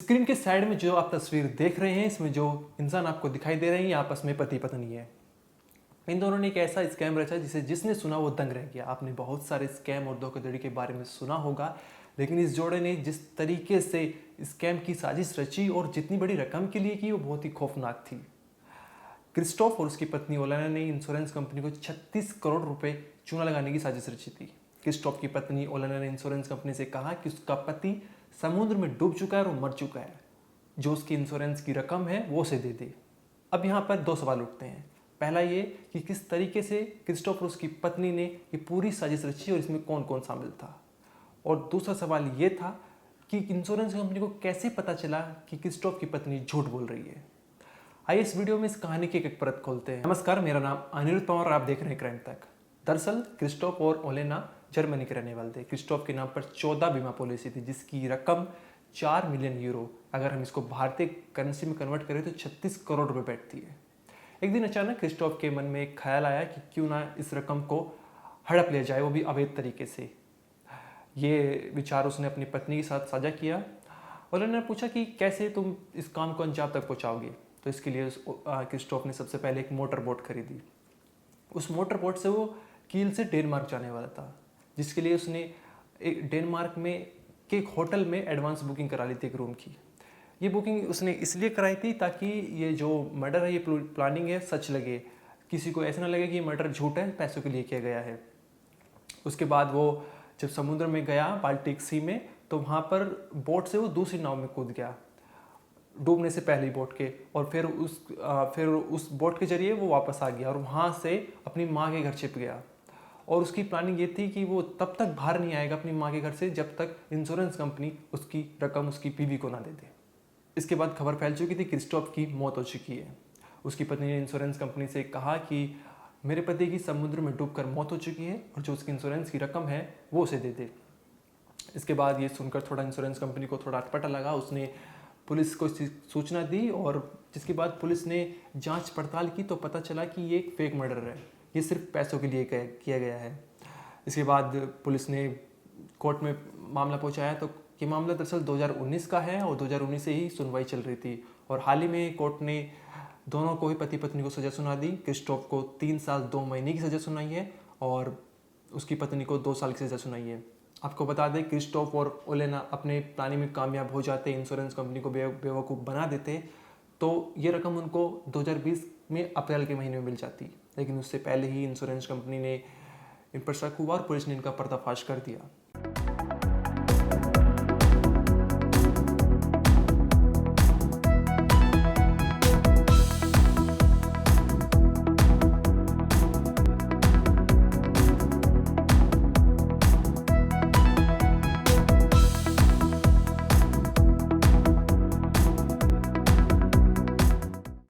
Screen के side में जो आप तस्वीर देख रहे हैं, इसमें जो इंसान आपको दिखाई दे रहे हैं, ये आपस में पति पत्नी है। इन दोनों ने एक ऐसा स्कैम रचा जिसने सुना वो दंग रह गया। आपने बहुत सारे स्कैम और धोखाधड़ी के बारे में सुना होगा, लेकिन इस जोड़े ने जिस तरीके से स्कैम की साजिश रची और जितनी बड़ी रकम के लिए की, वो बहुत ही खौफनाक थी। क्रिस्टोफ और उसकी पत्नी ओलेना ने इंश्योरेंस कंपनी को 36 करोड़ रुपए चूना लगाने की साजिश रची थी। क्रिस्टोफ की पत्नी ओलेना ने इंश्योरेंस कंपनी से कहा कि उसका पति समुद्र में डूब चुका है और मर चुका है, जो उसकी इंश्योरेंस की रकम है वो उसे दे दे। अब यहाँ पर दो सवाल उठते हैं। पहला ये कि किस तरीके से क्रिस्टोफ और उसकी पत्नी ने ये पूरी साजिश रची और इसमें कौन कौन शामिल था। और दूसरा सवाल ये था कि इंश्योरेंस कंपनी को कैसे पता चला कि क्रिस्टोफ की पत्नी झूठ बोल रही है। आइए इस वीडियो में इस कहानी की एक परत खोलते हैं। नमस्कार, मेरा नाम अनिरुद्ध पवार और आप देख रहे हैं क्राइम तक। दरअसल क्रिस्टोफ और ओलेना जर्मनी के रहने वाले थे। क्रिस्टोफ के नाम पर 14 बीमा पॉलिसी थी, जिसकी रकम 4 मिलियन यूरो, अगर हम इसको भारतीय करेंसी में कन्वर्ट करें तो 36 करोड़ रुपए बैठती है। एक दिन अचानक क्रिस्टोफ के मन में एक ख्याल आया कि क्यों ना इस रकम को हड़प लिया जाए, वो भी अवैध तरीके से। ये विचार उसने अपनी पत्नी के साथ साझा किया और उन्होंने पूछा कि कैसे तुम इस काम को अंजाम तक पहुंचाओगे। तो इसके लिए क्रिस्टोफ ने सबसे पहले एक मोटर बोट खरीदी। उस मोटर बोट से वो कील से डेनमार्क जाने वाला था, जिसके लिए उसने एक डेनमार्क में के एक होटल में एडवांस बुकिंग करा ली थी एक रूम की। ये बुकिंग उसने इसलिए कराई थी ताकि ये जो मर्डर है, ये प्लानिंग है, सच लगे, किसी को ऐसा ना लगे कि ये मर्डर झूठ है, पैसों के लिए किया गया है। उसके बाद वो जब समुद्र में गया, बाल्टिक सी में, तो वहाँ पर बोट से वो दूसरी नाव में कूद गया डूबने से पहले बोट के, और फिर उस बोट के जरिए वो वापस आ गया और वहाँ से अपनी माँ के घर छिप गया। और उसकी प्लानिंग ये थी कि वो तब तक बाहर नहीं आएगा अपनी माँ के घर से जब तक इंश्योरेंस कंपनी उसकी रकम उसकी बीवी को ना दे दे। इसके बाद खबर फैल चुकी थी क्रिस्टोफ की मौत हो चुकी है। उसकी पत्नी ने इंश्योरेंस कंपनी से कहा कि मेरे पति की समुद्र में डूबकर मौत हो चुकी है और जो उसकी इंश्योरेंस की रकम है वो उसे दे दे। इसके बाद ये सुनकर थोड़ा इंश्योरेंस कंपनी को थोड़ा अटपटा लगा। उसने पुलिस को सूचना दी और जिसके बाद पुलिस ने जांच पड़ताल की तो पता चला कि ये एक फेक मर्डर है, ये सिर्फ पैसों के लिए किया गया है। इसके बाद पुलिस ने कोर्ट में मामला पहुंचाया तो ये मामला दरअसल 2019 का है और 2019 से ही सुनवाई चल रही थी। और हाल ही में कोर्ट ने दोनों को ही, पति पत्नी को, सज़ा सुना दी। क्रिस्टोफ को 3 साल 2 महीने की सज़ा सुनाई है और उसकी पत्नी को 2 साल की सज़ा सुनाई है। आपको बता दें, क्रिस्टोफ और ओलेना अपने प्लानिंग में कामयाब हो जाते, इंश्योरेंस कंपनी को बेवकूफ़ बना देते, तो ये रकम उनको 2020 में अप्रैल के महीने में मिल जाती। लेकिन उससे पहले ही इंश्योरेंस कंपनी ने इन पर शक हुआ और पुलिस ने इनका पर्दाफाश कर दिया।